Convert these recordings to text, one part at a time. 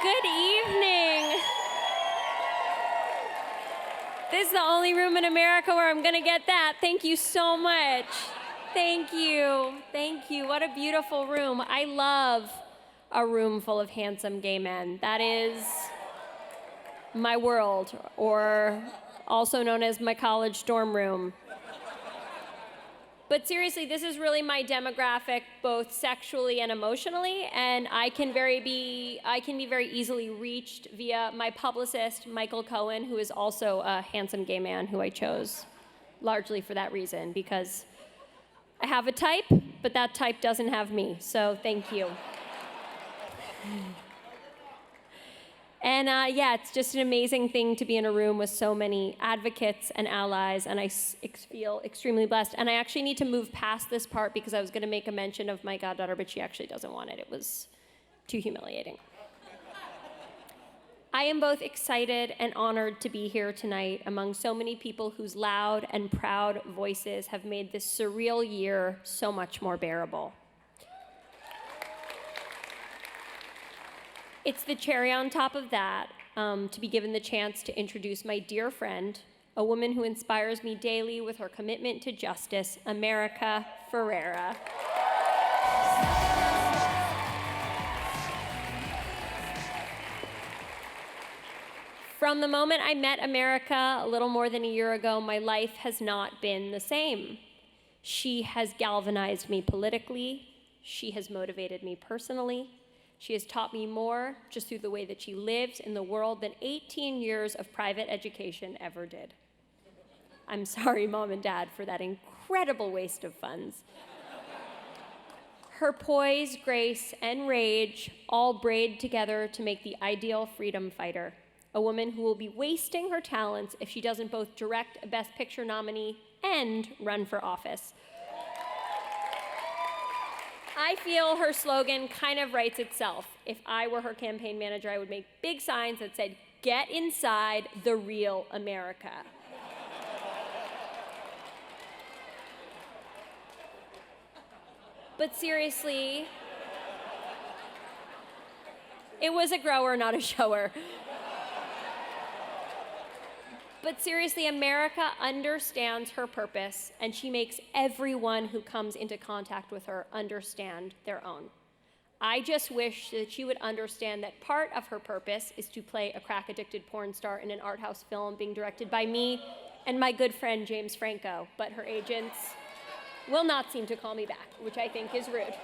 Good evening. This is the only room in America where I'm gonna get that. Thank you so much. Thank you. Thank you. What a beautiful room. I love a room full of handsome gay men. That is my world, or also known as my college dorm room. But seriously, this is really my demographic, both sexually and emotionally, and I can be very easily reached via my publicist, Michael Cohen, who is also a handsome gay man who I chose largely for that reason, because I have a type, but that type doesn't have me, so thank you. And yeah, it's just an amazing thing to be in a room with so many advocates and allies, and I feel extremely blessed. And I actually need to move past this part because I was going to make a mention of my goddaughter, but she actually doesn't want it. It was too humiliating. I am both excited and honored to be here tonight among so many people whose loud and proud voices have made this surreal year so much more bearable. It's the cherry on top of that to be given the chance to introduce my dear friend, a woman who inspires me daily with her commitment to justice, America Ferrera. From the moment I met America a little more than a year ago, my life has not been the same. She has galvanized me politically. She has motivated me personally. She has taught me more just through the way that she lives in the world than 18 years of private education ever did. I'm sorry, Mom and Dad, for that incredible waste of funds. Her poise, grace, and rage all braid together to make the ideal freedom fighter, a woman who will be wasting her talents if she doesn't both direct a Best Picture nominee and run for office. I feel her slogan kind of writes itself. If I were her campaign manager, I would make big signs that said, "Get inside the real America." But seriously, it was a grower, not a shower. But seriously, America understands her purpose, and she makes everyone who comes into contact with her understand their own. I just wish that she would understand that part of her purpose is to play a crack-addicted porn star in an art house film being directed by me and my good friend James Franco, but her agents will not seem to call me back, which I think is rude.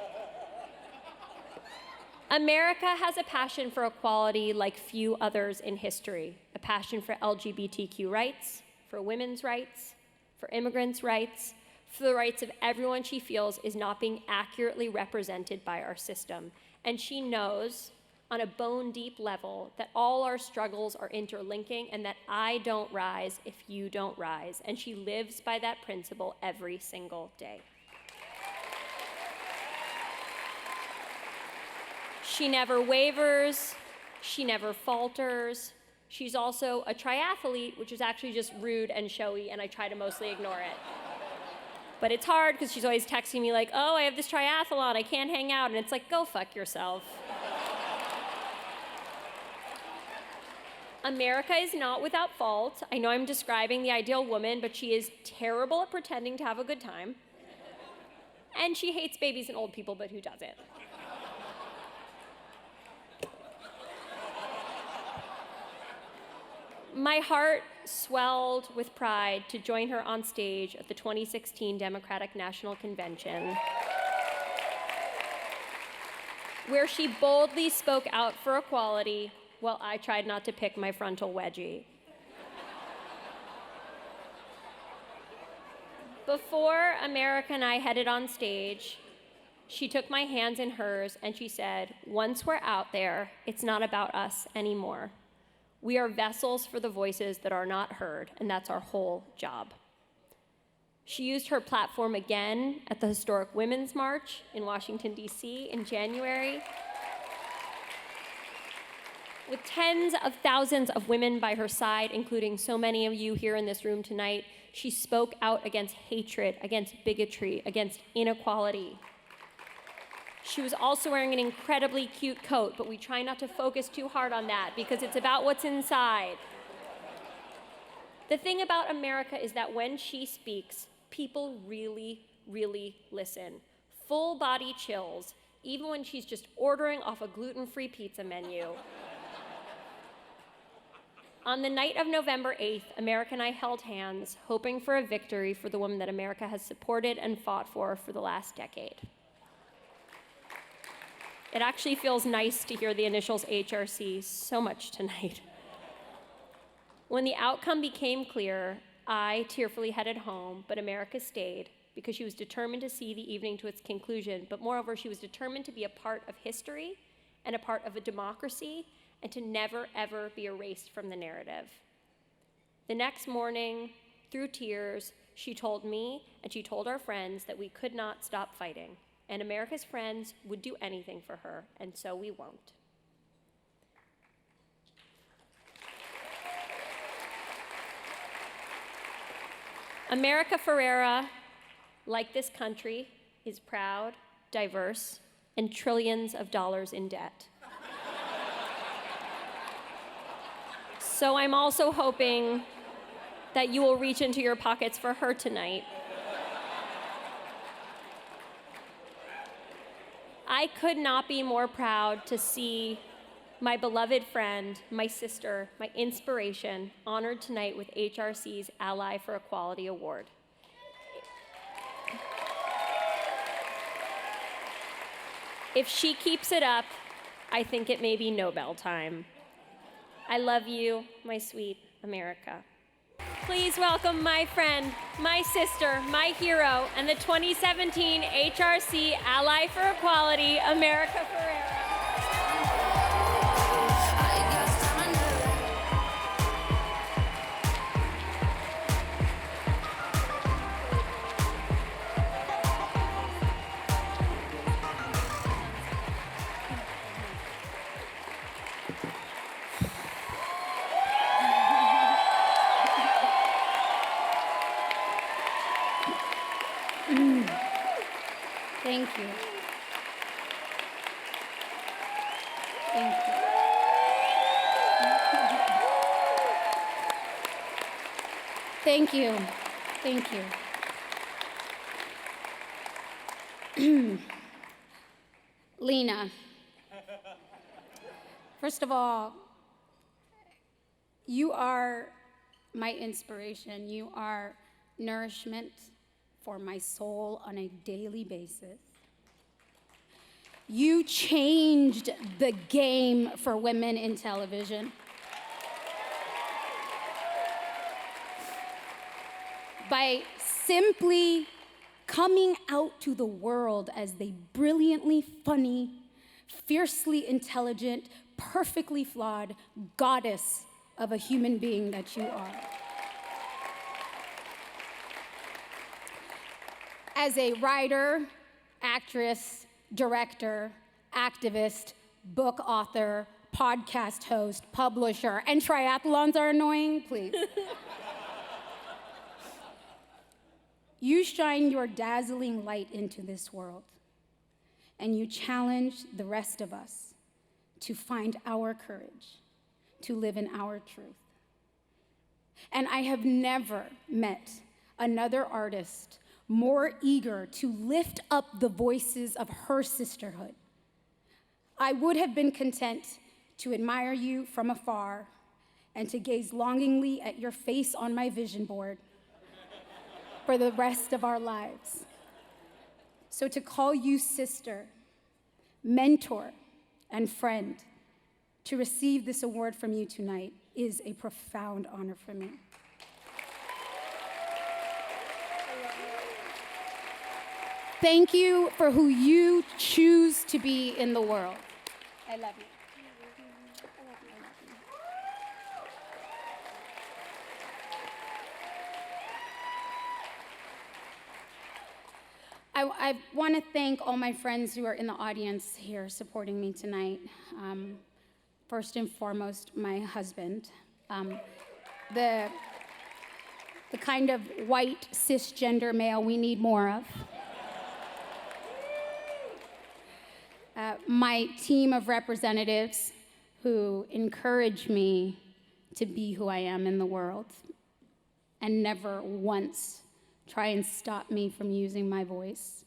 America has a passion for equality like few others in history, a passion for LGBTQ rights, for women's rights, for immigrants' rights, for the rights of everyone she feels is not being accurately represented by our system. And she knows on a bone-deep level that all our struggles are interlinking and that I don't rise if you don't rise. And she lives by that principle every single day. She never wavers, she never falters. She's also a triathlete, which is actually just rude and showy, and I try to mostly ignore it. But it's hard because she's always texting me like, "Oh, I have this triathlon, I can't hang out," and it's like, go fuck yourself. America is not without fault. I know I'm describing the ideal woman, but she is terrible at pretending to have a good time. And she hates babies and old people, but who doesn't? My heart swelled with pride to join her on stage at the 2016 Democratic National Convention, where she boldly spoke out for equality while I tried not to pick my frontal wedgie. Before America and I headed on stage, she took my hands in hers and she said, "Once we're out there, it's not about us anymore. We are vessels for the voices that are not heard, and that's our whole job." She used her platform again at the historic Women's March in Washington, D.C. in January. With tens of thousands of women by her side, including so many of you here in this room tonight, she spoke out against hatred, against bigotry, against inequality. She was also wearing an incredibly cute coat, but we try not to focus too hard on that because it's about what's inside. The thing about America is that when she speaks, people really, really listen. Full body chills, even when she's just ordering off a gluten-free pizza menu. On the night of November 8th, America and I held hands, hoping for a victory for the woman that America has supported and fought for the last decade. It actually feels nice to hear the initials HRC so much tonight. When the outcome became clear, I tearfully headed home, but America stayed because she was determined to see the evening to its conclusion, but moreover, she was determined to be a part of history and a part of a democracy and to never, ever be erased from the narrative. The next morning, through tears, she told me and she told our friends that we could not stop fighting, and America's friends would do anything for her, and so we won't. America Ferrera, like this country, is proud, diverse, and trillions of dollars in debt. So I'm also hoping that you will reach into your pockets for her tonight. I could not be more proud to see my beloved friend, my sister, my inspiration, honored tonight with HRC's Ally for Equality Award. If she keeps it up, I think it may be Nobel time. I love you, my sweet America. Please welcome my friend, my sister, my hero, and the 2017 HRC Ally for Equality, America Ferrera. Thank you. Thank you. Thank you. Thank you. Lena, first of all, you are my inspiration. You are nourishment for my soul on a daily basis. You changed the game for women in television. By simply coming out to the world as the brilliantly funny, fiercely intelligent, perfectly flawed goddess of a human being that you are. As a writer, actress, director, activist, book author, podcast host, publisher, and triathlons are annoying, please. You shine your dazzling light into this world, and you challenge the rest of us to find our courage, to live in our truth. And I have never met another artist more eager to lift up the voices of her sisterhood. I would have been content to admire you from afar and to gaze longingly at your face on my vision board for the rest of our lives. So to call you sister, mentor, and friend, to receive this award from you tonight is a profound honor for me. Thank you for who you choose to be in the world. I love you. I want to thank all my friends who are in the audience here supporting me tonight. First and foremost, my husband. The kind of white cisgender male we need more of. my team of representatives who encourage me to be who I am in the world and never once try and stop me from using my voice.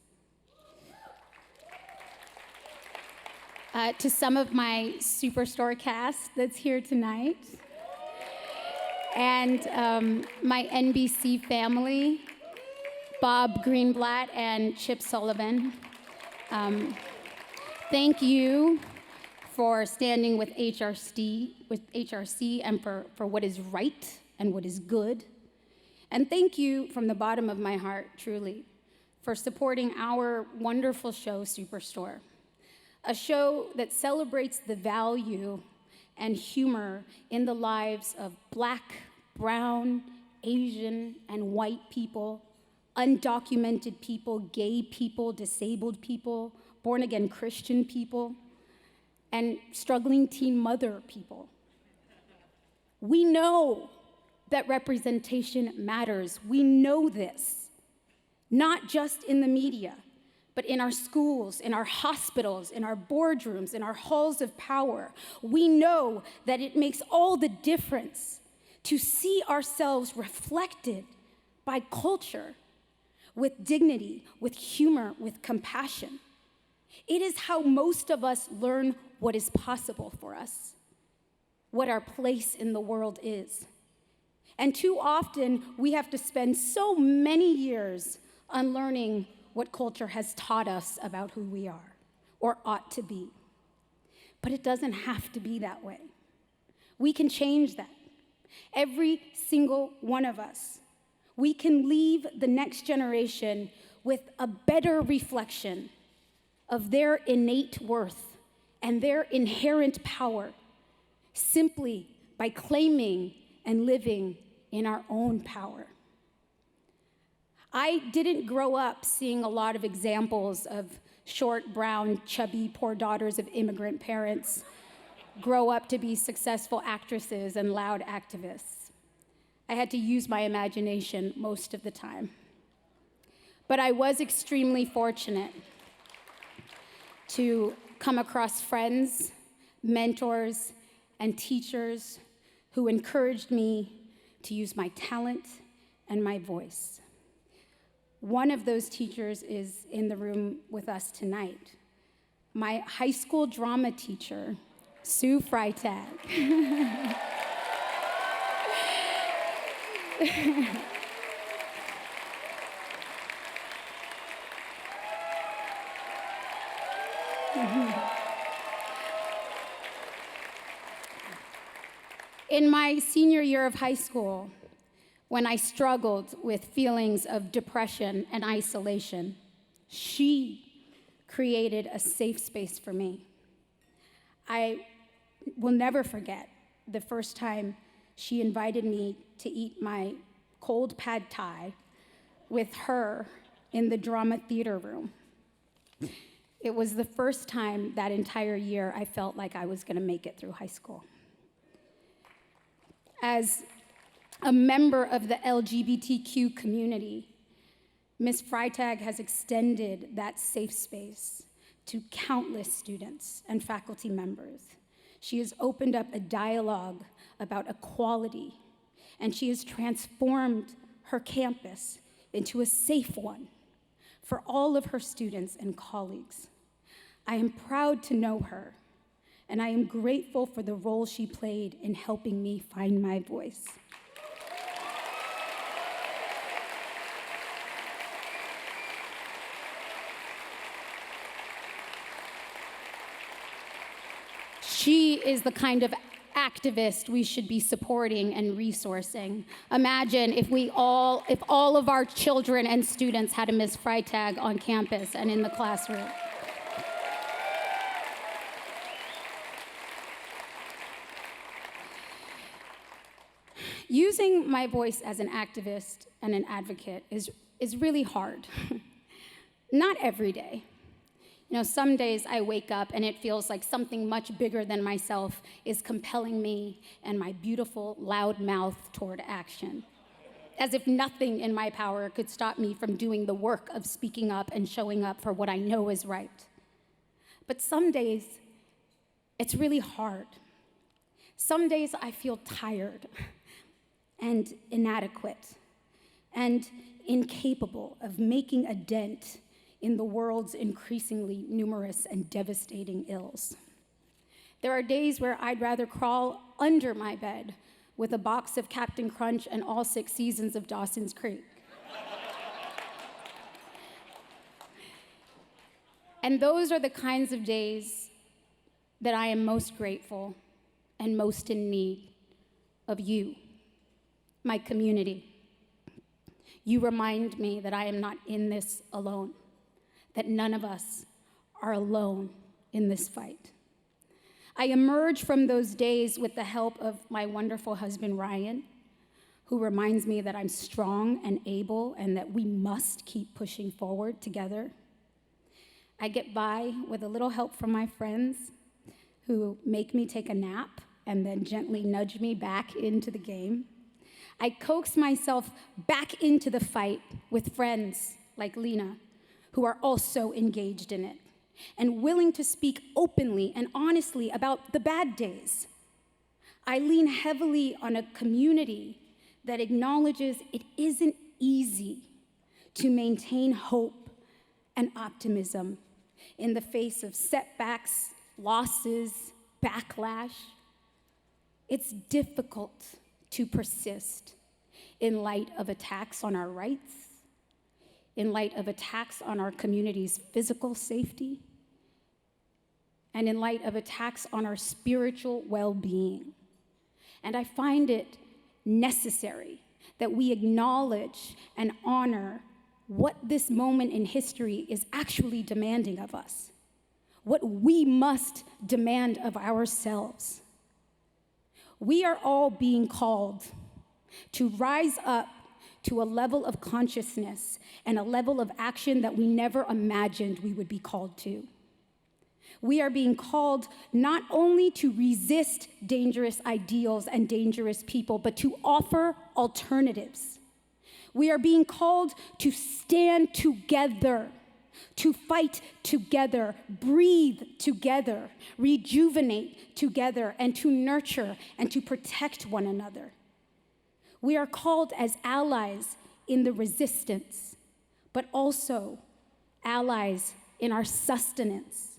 To some of my Superstore cast that's here tonight, and my NBC family, Bob Greenblatt and Chip Sullivan. Thank you for standing with HRC and for what is right and what is good. And thank you from the bottom of my heart, truly, for supporting our wonderful show, Superstore, a show that celebrates the value and humor in the lives of Black, brown, Asian, and white people, undocumented people, gay people, disabled people, born-again Christian people, and struggling teen mother people. We know that representation matters. We know this, not just in the media, but in our schools, in our hospitals, in our boardrooms, in our halls of power. We know that it makes all the difference to see ourselves reflected by culture with dignity, with humor, with compassion. It is how most of us learn what is possible for us, what our place in the world is. And too often, we have to spend so many years unlearning what culture has taught us about who we are or ought to be. But it doesn't have to be that way. We can change that. Every single one of us. We can leave the next generation with a better reflection of their innate worth and their inherent power simply by claiming and living in our own power. I didn't grow up seeing a lot of examples of short, brown, chubby, poor daughters of immigrant parents grow up to be successful actresses and loud activists. I had to use my imagination most of the time. But I was extremely fortunate to come across friends, mentors, and teachers who encouraged me to use my talent and my voice. One of those teachers is in the room with us tonight. My high school drama teacher, Sue Freitag. In my senior year of high school, when I struggled with feelings of depression and isolation, she created a safe space for me. I will never forget the first time she invited me to eat my cold pad thai with her in the drama theater room. It was the first time that entire year I felt like I was gonna make it through high school. As a member of the LGBTQ community, Ms. Freitag has extended that safe space to countless students and faculty members. She has opened up a dialogue about equality, and she has transformed her campus into a safe one for all of her students and colleagues. I am proud to know her, and I am grateful for the role she played in helping me find my voice. She is the kind of activist we should be supporting and resourcing. Imagine if all of our children and students had a Ms. Freitag on campus and in the classroom. Using my voice as an activist and an advocate is really hard. Not every day. You know, some days I wake up and it feels like something much bigger than myself is compelling me and my beautiful, loud mouth toward action. As if nothing in my power could stop me from doing the work of speaking up and showing up for what I know is right. But some days, it's really hard. Some days I feel tired and inadequate and incapable of making a dent in the world's increasingly numerous and devastating ills. There are days where I'd rather crawl under my bed with a box of Captain Crunch and all 6 seasons of Dawson's Creek. And those are the kinds of days that I am most grateful and most in need of you, my community. You remind me that I am not in this alone, that none of us are alone in this fight. I emerge from those days with the help of my wonderful husband, Ryan, who reminds me that I'm strong and able and that we must keep pushing forward together. I get by with a little help from my friends who make me take a nap and then gently nudge me back into the game. I coax myself back into the fight with friends like Lena, who are also engaged in it and willing to speak openly and honestly about the bad days. I lean heavily on a community that acknowledges it isn't easy to maintain hope and optimism in the face of setbacks, losses, backlash. It's difficult to persist in light of attacks on our rights, in light of attacks on our community's physical safety, and in light of attacks on our spiritual well-being. And I find it necessary that we acknowledge and honor what this moment in history is actually demanding of us, what we must demand of ourselves. We are all being called to rise up to a level of consciousness and a level of action that we never imagined we would be called to. We are being called not only to resist dangerous ideals and dangerous people, but to offer alternatives. We are being called to stand together, to fight together, breathe together, rejuvenate together, and to nurture and to protect one another. We are called as allies in the resistance, but also allies in our sustenance.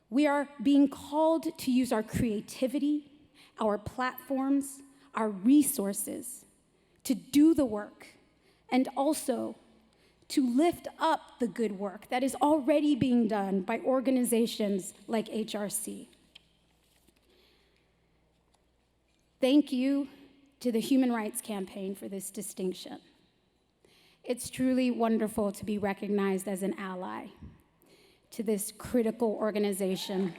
We are being called to use our creativity, our platforms, our resources to do the work, and also to lift up the good work that is already being done by organizations like HRC. Thank you to the Human Rights Campaign for this distinction. It's truly wonderful to be recognized as an ally to this critical organization.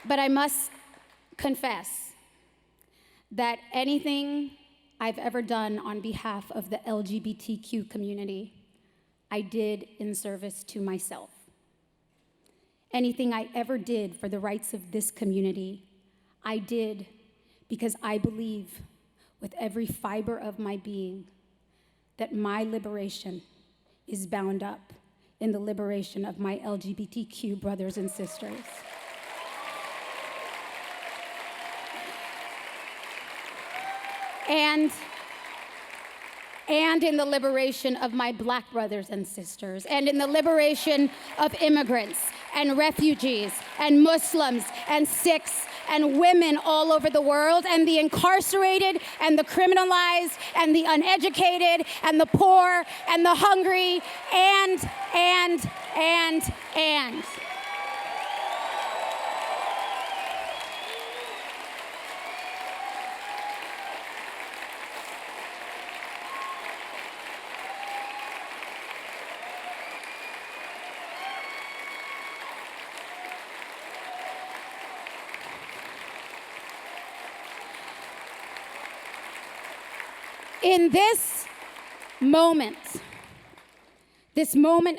But I must confess that anything I've ever done on behalf of the LGBTQ community, I did in service to myself. Anything I ever did for the rights of this community, I did because I believe with every fiber of my being that my liberation is bound up in the liberation of my LGBTQ brothers and sisters. And in the liberation of my Black brothers and sisters, and in the liberation of immigrants and refugees and Muslims and Sikhs and women all over the world, and the incarcerated and the criminalized and the uneducated and the poor and the hungry and. In this moment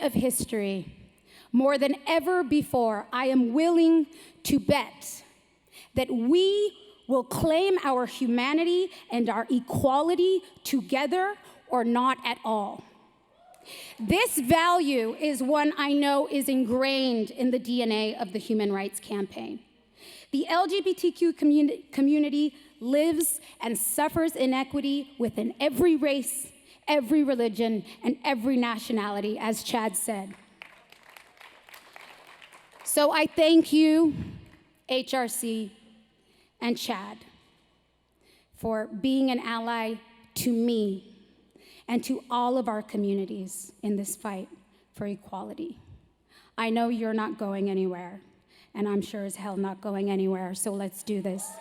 of history, more than ever before, I am willing to bet that we will claim our humanity and our equality together, or not at all. This value is one I know is ingrained in the DNA of the Human Rights Campaign. The LGBTQ community lives and suffers inequity within every race, every religion, and every nationality, as Chad said. So I thank you, HRC and Chad, for being an ally to me and to all of our communities in this fight for equality. I know you're not going anywhere, and I'm sure as hell not going anywhere, so let's do this.